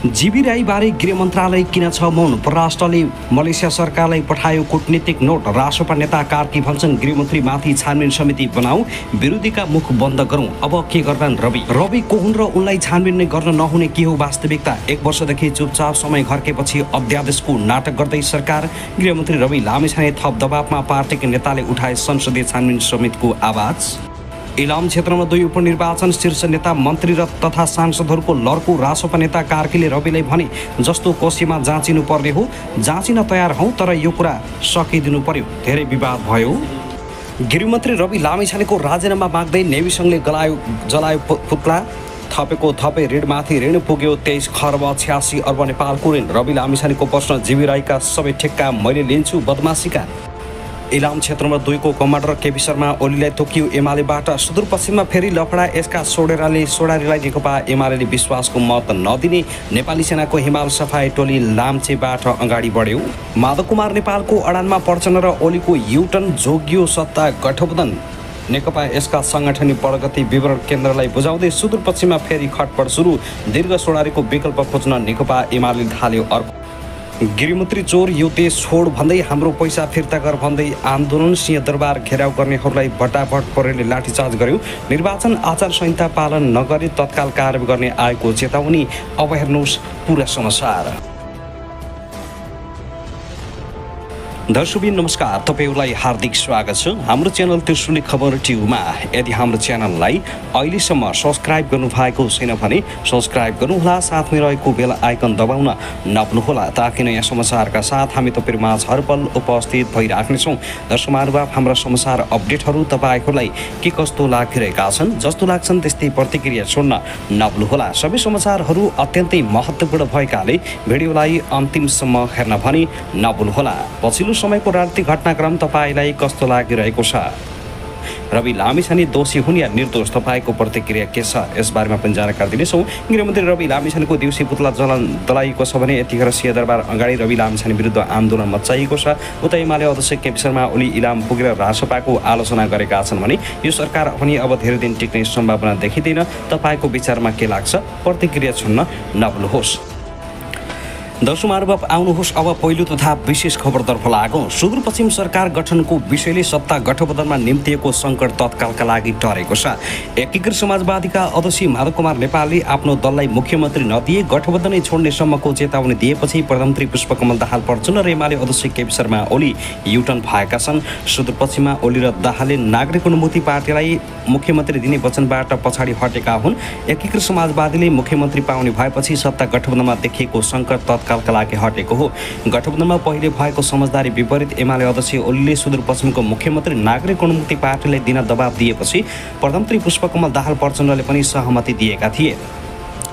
GB राईबारे गृह मन्त्रालय किन छ मौन? परराष्ट्रले मलेसिया सरकारलाई पठायो कूटनीतिक नोट। रासपा नेता कार्की भन्छन् गृहमन्त्रीमाथि छानबिन समिति बनाऊ, विरोधीका मुख बन्द गरौँ। अब के गर्छन् रवि को हुन् र उनलाई छानबिन नै गर्न नहुने के हो वास्तविकता? 1 वर्षदेखि चुपचाप समय घर्केपछि अध्यादेशको नाटक गर्दै सरकार। गृहमन्त्री रवि लामिछाने थप दबावमा पार्टीका नेताले उठाए संसदीय छानबिन समितिको आवाज। इलाम क्षेत्रमा 2 उपनिर्वाचन, शीर्ष नेता मन्त्री र तथा सांसदहरूको लड्को। रासपा नेता कार्कीले रविलाई भने जस्तो कोसीमा जाँचिनु पर्ने हो, जाँचिन तयार हौँ, तर यो कुरा सकिदिनु पर्यो। धेरै विवाद भयो। गृहमन्त्री रवि लामिछानेको राजीनामा माग्दै नेवी सङ्घले जलायो पुतला। थपेको थपे ऋणमाथि ऋण पुग्यो 23 खर्ब 86 अर्ब नेपालको ऋण। रवि लामिछानेको प्रश्न, जीवी राईका सबै ठेक्का मैले लिन्छु बदमासीका। इलाम क्षेत्रमा 2 को कमान्डर केपी शर्मा ओलीलाई तोकियो एमालेबाट। सुदूरपश्चिममा फेरि लफडा, यसका सोडारीलाई नेकपा एमाले विश्वासको मत नदिने। नेपाली सेनाको हिमाल सफाई टोली लाम्चेबाट अगाडि बढ्यो। माधव कुमार नेपालको अडानमा प्रचण्ड र ओलीको युटर्न, जोगियो सत्ता गठबन्धन। नेकपा यसका साङ्गठनिक प्रगति विवरण केन्द्रलाई बुझाउँदै सुदूरपश्चिममा फेरि खटपट सुरु। दीर्घ सोडारीको विकल्प खोज्न नेकपा एमाले थाल्यो अर्को। गृहमन्त्री चोर यो देश छोड भन्दै हाम्रो पैसा फिर्ता गर भन्दै आन्दोलन। सिंहदरबार घेराउ गर्नेहरूलाई भट्टाभट प्रहरीले लाठीचार्ज गर्यो। निर्वाचन आचार संहिता पालन नगरे तत्काल कारबाही गर्ने आएको चेतावनी। अब हेर्नुहोस् पुरा समाचार। दर्शकबिन नमस्कार, तपाईहरुलाई हार्दिक स्वागत छ हाम्रो च्यानल त्रिशुली खबर ट्युबमा। यदि हाम्रो च्यानललाई अहिलेसम्म सब्स्क्राइब गर्नुभएको छैन भने सब्स्क्राइब गर्नुहोला, साथमै रहेको बेल आइकन दबाउन नभुल्नुहोला ताकि नयाँ समाचारका साथ हामी तपाईहरुमा हरपल उपस्थित भइराख्नेछौँ। दर्शक महानुभाव, हाम्रा समाचार अपडेटहरू तपाईहरुलाई के कस्तो लागिरहेका छन्, जस्तो लाग्छन् त्यस्तै प्रतिक्रिया छोड्न नभुल्नुहोला। सबै समाचारहरू अत्यन्तै महत्त्वपूर्ण भएकाले भिडियोलाई अन्तिमसम्म हेर्न पनि नभुल्नुहोला। पछिल्लो समयको राजनीतिक घटनाक्रम तपाईलाई कस्तो लागिरहेको छ? रवि लामिछाने दोषी हुन् या निर्दोष? तपाईको प्रतिक्रिया के छ? यस बारेमा पनि जानकारी दिनेछौँ। गृहमन्त्री रवि लामिछानेको दिउँसै पुतला जलाइएको छ भने यतिखेर सिंहदरबार अगाडि रवि लामिछाने विरुद्ध आन्दोलन मच्चाइएको छ। उता एमाले अध्यक्ष केपी शर्मा ओली इलाम पुगेर रासपाको आलोचना गरेका छन् भने यो सरकार पनि अब धेरै दिन टिक्ने सम्भावना देखिँदैन। तपाईको विचारमा के लाग्छ? प्रतिक्रिया छोड्न नभुल्नुहोस्। दर्शक महानुभाव, आउनुहोस् अब पहिलो तथा विशेष खबरतर्फ लागौँ। सुदूरपश्चिम सरकार गठनको विषयले सत्ता गठबन्धनमा निम्तिएको सङ्कट तत्कालका लागि टरेको छ। एकीकृत समाजवादीका अध्यक्ष माधव कुमार नेपालले आफ्नो दललाई मुख्यमन्त्री नदिए गठबन्धनै छोड्ने सम्मको चेतावनी दिएपछि प्रधानमन्त्री पुष्पकमल दाहाल प्रचण्ड र एमाले अध्यक्ष केपी शर्मा ओली युटर्न भएका छन्। सुदूरपश्चिममा ओली र दाहालले नागरिक उन्मुक्ति पार्टीलाई मुख्यमन्त्री दिने वचनबाट पछाडि हटेका हुन्। एकीकृत समाजवादीले मुख्यमन्त्री पाउने भएपछि सत्ता गठबन्धनमा देखिएको सङ्कट कालका लागि हटेको हो। गठबन्धनमा पहिले भएको समझदारी विपरीत एमाले अध्यक्ष ओलीले सुदूरपश्चिमको मुख्यमन्त्री नागरिक उन्मुक्ति पार्टीलाई दिन दबाब दिएपछि प्रधानमन्त्री पुष्पकमल दाहाल प्रचण्डले पनि सहमति दिएका थिए।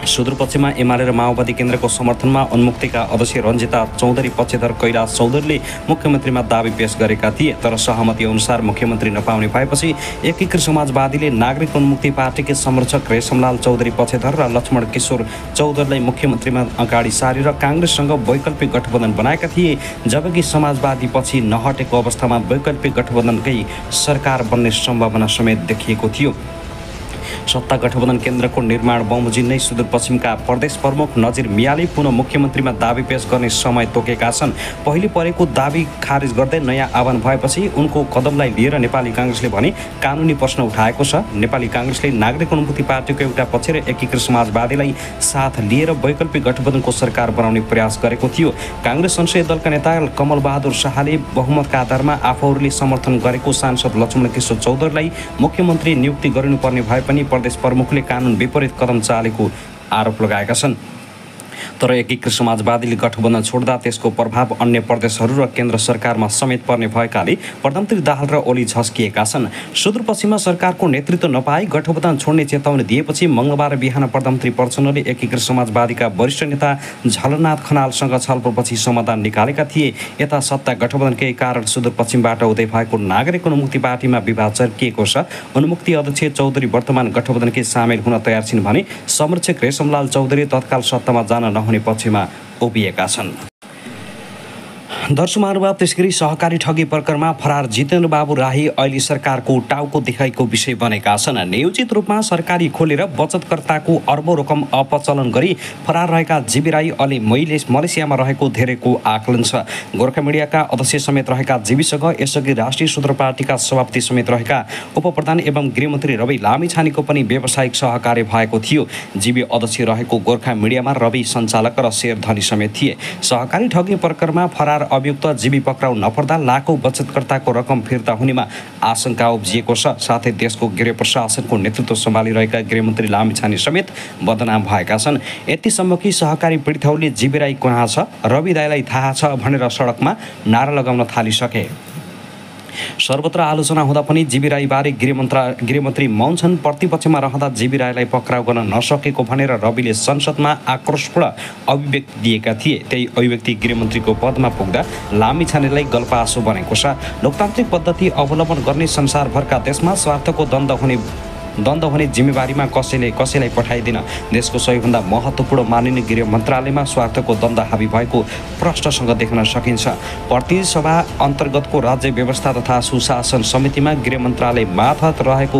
सुदूरपश्चिममा एमाले र माओवादी केन्द्रको समर्थनमा उन्मुक्तिका अध्यक्ष रञ्जिता चौधरी पक्षधर कैलाश चौधरीले मुख्यमन्त्रीमा दाबी पेश गरेका थिए, तर सहमति अनुसार मुख्यमन्त्री नपाउने भएपछि एकीकृत समाजवादीले नागरिक उन्मुक्ति पार्टीकै संरक्षक रेशमलाल चौधरी पक्षधर र लक्ष्मण किशोर चौधरीलाई मुख्यमन्त्रीमा अगाडि सारेर काङ्ग्रेससँग वैकल्पिक गठबन्धन बनाएका थिए। जबकि समाजवादी पछि नहटेको अवस्थामा वैकल्पिक गठबन्धनकै सरकार बन्ने सम्भावना समेत देखिएको थियो। सत्ता गठबन्धन केन्द्रको निर्माण बमोजिम नै सुदूरपश्चिमका प्रदेश प्रमुख नजिर मियाले पुनः मुख्यमन्त्रीमा दाबी पेश गर्ने समय तोकेका छन्। पहिले परेको दाबी खारिज गर्दै नयाँ आह्वान भएपछि उनको कदमलाई लिएर नेपाली काङ्ग्रेसले भने कानुनी प्रश्न उठाएको छ। नेपाली काङ्ग्रेसले नागरिक उन्मुक्ति पार्टीको एउटा पक्ष र एकीकृत समाजवादीलाई साथ लिएर वैकल्पिक गठबन्धनको सरकार बनाउने प्रयास गरेको थियो। काङ्ग्रेस संसदीय दलका नेता कमल बहादुर शाहले बहुमतका आधारमा आफूहरूले समर्थन गरेको सांसद लक्ष्मण किशोर चौधरीलाई मुख्यमन्त्री नियुक्ति गरिनुपर्ने भए पनि प्रदेश प्रमुखले कानुन विपरीत कदम चालेको आरोप लगाएका छन्। तर एकीकृत समाजवादीले गठबन्धन छोड्दा त्यसको प्रभाव अन्य प्रदेशहरू र केन्द्र सरकारमा समेत पर्ने भएकाले प्रधानमन्त्री दाहाल र ओली झस्किएका छन्। सुदूरपश्चिममा सरकारको नेतृत्व नपाई गठबन्धन छोड्ने चेतावनी दिएपछि मंगलबार बिहान प्रधानमन्त्री प्रचण्डले एकीकृत समाजवादीका वरिष्ठ नेता झलनाथ खनालसँग छलफलपछि समाधान निकालेका थिए। यता सत्ता गठबन्धनकै कारण सुदूरपश्चिमबाट उदय भएको नागरिक उन्मुक्ति पार्टीमा विवाद चर्किएको छ। उन्मुक्ति अध्यक्ष चौधरी वर्तमान गठबन्धनकै सामेल हुन तयार छिन् भने संरक्षक रेशमलाल चौधरी तत्काल सत्तामा जान नहुने पक्षमा उभिएका छन्। दर्शक महानुभाव, त्यसगरी सहकारी ठगी प्रकरणमा फरार जितेन्द्र बाबु राई अहिले सरकारको टाउको देखाइको विषय बनेका छन्। नियोजित रूपमा सरकारी खोलेर बचतकर्ताको अर्बौं रकम अपचलन गरी फरार रहेका जीवी राई अहिले मलेसियामा रहेको धेरैको आकलन छ। गोर्खा मिडियाका अध्यक्ष समेत रहेका जीवीसँग यसअघि राष्ट्रिय स्वतन्त्र पार्टीका सभापति समेत रहेका उपप्रधान एवं गृहमन्त्री रवि लामिछानेको पनि व्यावसायिक सहकार्य भएको थियो। जीवी अध्यक्ष रहेको गोर्खा मिडियामा रवि सञ्चालक र शेयर धनी समेत थिए। सहकारी ठगी प्रकरणमा फरार अभियुक्त जीवी पक्राउ नपर्दा लाखौं बचतकर्ताको रकम फिर्ता हुनेमा आशंका उब्जिएको छ। साथै देशको गृह प्रशासनको नेतृत्व सम्हालिरहेका गृहमन्त्री लामिछाने समेत बदनाम भएका छन्। यतिसम्म कि सहकारी पीडितहरूले जीवी राई कहाँ छ, रवि दाइलाई थाहा छ भनेर सडकमा नारा लगाउन थालिसके। सर्वत्र आलोचना हुँदा पनि जीवी राईबारे गृहमन्त्री मौन छन्। प्रतिपक्षमा रहँदा जीवी राईलाई पक्राउ गर्न नसकेको भनेर रविले संसदमा आक्रोशपूर्ण अभिव्यक्ति दिएका थिए। त्यही अभिव्यक्ति गृहमन्त्रीको पदमा पुग्दा लामिछानेलाई गल्पासो बनेको छ। लोकतान्त्रिक पद्धति अवलम्बन गर्ने संसारभरका देशमा स्वार्थको द्वन्द्व हुने जिम्मेवारीमा कसैलाई पठाइदिन देशको सबैभन्दा महत्त्वपूर्ण मानिने गृह मन्त्रालयमा स्वार्थको द्वन्द्व हावी भएको प्रश्नसँग देख्न सकिन्छ। प्रतिनिधि सभा अन्तर्गतको राज्य व्यवस्था तथा सुशासन समितिमा गृह मन्त्रालय मार्फत रहेको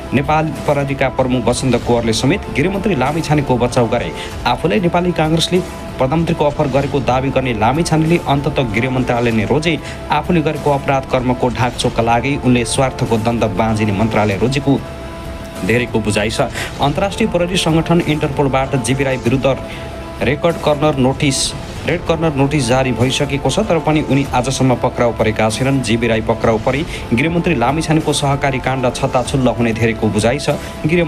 नेपाल प्रहरीका प्रमुख वसन्त कुँवरले समेत गृहमन्त्री लामिछानेको बचाउ गरे। आफूलाई नेपाली काङ्ग्रेसले प्रधानमन्त्रीको अफर गरेको दावी गर्ने लामिछानेले अन्ततः गृह मन्त्रालय नै रोजे। आफूले गरेको अपराध कर्मको ढाकछोकका लागि उनले स्वार्थको द्वन्द्व बाँझिने मन्त्रालय रोजेको धेरैको बुझाइ छ। अन्तर्राष्ट्रिय प्रहरी सङ्गठन इन्टरपोलबाट जीवी राई विरुद्ध रेड कर्नर नोटिस जारी भइसकेको छ, तर पनि उनी आजसम्म पक्राउ परेका छैनन्। जीवी राई पक्राउ परे गृहमन्त्री लामिछानेको सहकारी काण्ड छताछुल्ल हुने धेरैको बुझाइ छ। गृह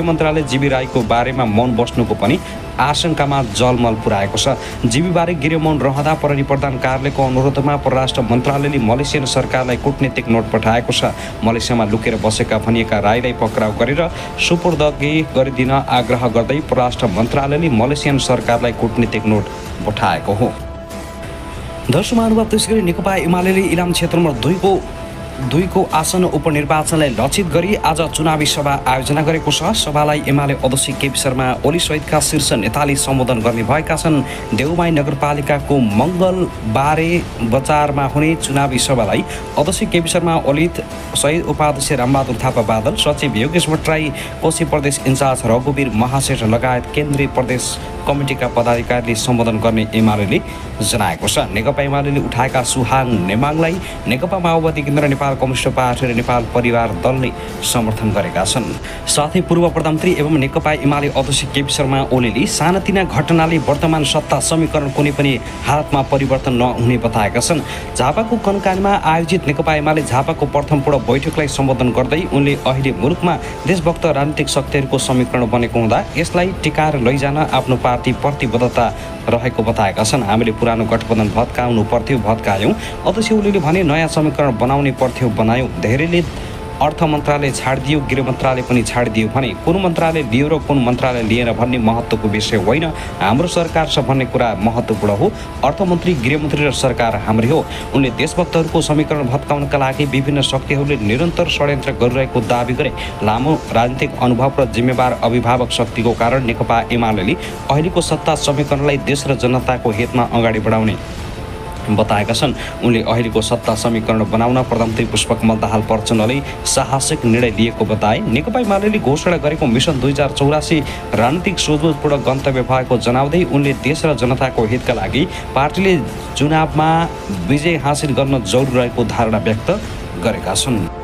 मन्त्रालय जीवी राईको बारेमा मौन बस्नुको पनि आशंकामा जलमल पुर्याएको छ। जीवीबारे गृह मौन रहँदा प्रहरी प्रधान कार्यालयको अनुरोधमा परराष्ट्र मन्त्रालयले मलेसियन सरकारलाई कूटनीतिक नोट पठाएको छ। मलेसियामा लुकेर बसेका भनिएका राईलाई पक्राउ गरेर सुपुर्दगी गरिदिन आग्रह गर्दै परराष्ट्र मन्त्रालयले मलेसियन सरकारलाई कूटनीतिक नोट पठाएको हो। दर्शक महानुभाव, त्यसगरी नेकपा एमाले इलाम क्षेत्र नम्बर 2 को आसन उपनिर्वाचनलाई लक्षित गरी आज चुनावी सभा आयोजना गरेको छ। सभालाई एमाले अध्यक्ष केपी शर्मा ओली सहितका शीर्ष नेताले सम्बोधन गर्ने भएका छन्। देउमाई नगरपालिकाको मङ्गलबारे बजारमा हुने चुनावी सभालाई अध्यक्ष केपी शर्मा ओली सहित उपाध्यक्ष रामबहादुर थापा बादल, सचिव योगेश भट्टराई, कोशी प्रदेश इन्चार्ज रघुवीर महासेठ लगायत केन्द्रीय प्रदेश कमिटीका पदाधिकारीले सम्बोधन गर्ने एमाले जनाएको छ। नेकपा एमाले उठाएका सुहाङ नेमाङलाई नेकपा माओवादी केन्द्र, नेपाल कम्युनिस्ट पार्टी र नेपाल परिवार दलले समर्थन गरेका छन्। साथै पूर्व प्रधानमन्त्री एवं नेकपा एमाले अध्यक्ष केपी शर्मा ओलीले सानातिना घटनाले वर्तमान सत्ता समीकरण कुनै पनि हालतमा परिवर्तन नहुने बताएका छन्। झापाको कनकानीमा आयोजित नेकपा एमाले झापाको प्रथम पूर्ण बैठकलाई सम्बोधन गर्दै उनले अहिले मुलुकमा देशभक्त राजनीतिक शक्तिहरूको समीकरण बनेको हुँदा यसलाई टिकाएर लैजान आफ्नो पार्टी प्रतिबद्धता रहेको बताएका छन्। हामीले पुरानो गठबन्धन भत्काउनु पर्थ्यो, भत्कायौँ। अध्यक्ष ओलीले भने नयाँ समीकरण बनाउने पर्थ्यो, बनायौँ। धेरैले अर्थ मन्त्रालय छाडिदियो, गृह मन्त्रालय पनि छाडिदियो भने कुन मन्त्रालय लियो र कुन मन्त्रालय लिएन भन्ने महत्त्वको विषय होइन, हाम्रो सरकार छ भन्ने कुरा महत्त्वपूर्ण हो। अर्थमन्त्री, गृहमन्त्री र सरकार हाम्रै हो। उनले देशभक्तहरूको समीकरण भत्काउनका लागि विभिन्न शक्तिहरूले निरन्तर षड्यन्त्र गरिरहेको दावी गरे। लामो राजनीतिक अनुभव र जिम्मेवार अभिभावक शक्तिको कारण नेकपा एमाले अहिलेको सत्ता समीकरणलाई देश र जनताको हितमा अगाडि बढाउने बताएका छन्। उनले अहिलेको सत्ता समीकरण बनाउन प्रधानमन्त्री पुष्पकमल दाहाल प्रचण्डले साहसिक निर्णय लिएको बताए। नेकपा एमाले घोषणा गरेको मिसन 2084 राजनीतिक सुदूरपूर्ण गन्तव्य भएको जनाउँदै उनले देश र जनताको हितका लागि पार्टीले चुनावमा विजय हासिल गर्न जरुरी रहेको धारणा व्यक्त गरेका छन्।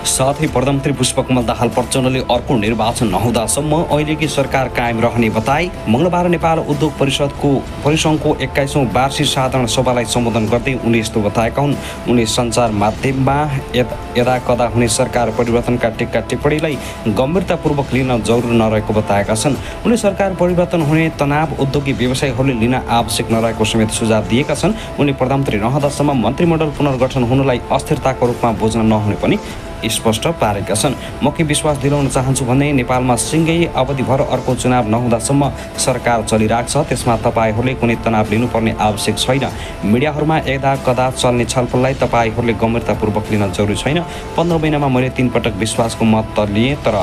साथै प्रधानमन्त्री पुष्पकमल दाहाल प्रचण्डले अर्को निर्वाचन नहुँदासम्म अहिलेकी सरकार कायम रहने बताए। मङ्गलबार नेपाल उद्योग परिषदको 21औं वार्षिक साधारण सभालाई सम्बोधन गर्दै उनले यस्तो बताएका हुन्। उनले सञ्चार माध्यममा यदाकदा हुने सरकार परिवर्तनका टिक्का टिप्पणीलाई गम्भीरतापूर्वक लिन जरुरी नरहेको बताएका छन्। उनले सरकार परिवर्तन हुने तनाव उद्योगी व्यवसायीहरूले लिन आवश्यक नरहेको समेत सुझाव दिएका छन्। उनले प्रधानमन्त्री रहँदासम्म मन्त्रीमण्डल पुनर्गठन हुनुलाई अस्थिरताको रूपमा बुझ्न नहुने पनि स्पष्ट पारेका छन्। म के विश्वास दिलाउन चाहन्छु भने नेपालमा सिँगै अवधिभर अर्को चुनाव नहुँदासम्म सरकार चलिरहेको छ। त्यसमा तपाईँहरूले कुनै तनाव लिनुपर्ने आवश्यक छैन। मिडियाहरूमा यदाकदा चल्ने छलफललाई तपाईँहरूले गम्भीरतापूर्वक लिन जरुरी छैन। 15 महिनामा मैले 3 पटक विश्वासको मत त लिएँ, तर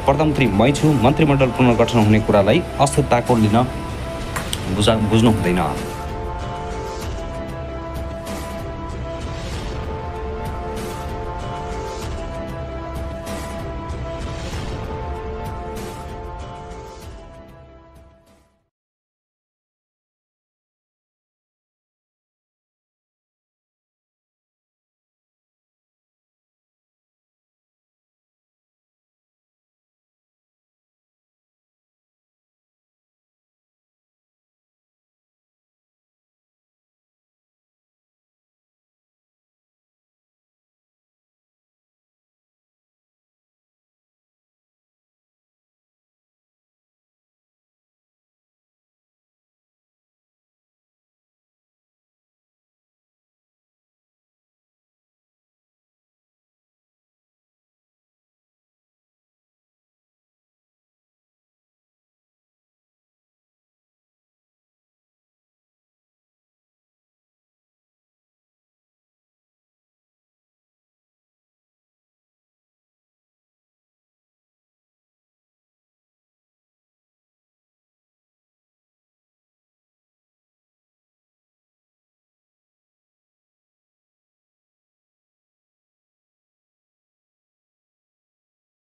प्रधानमन्त्री मै छु। मन्त्रीमण्डल पुनर्गठन हुने कुरालाई अस्थिरताको लिन बुझ्नु हुँदैन।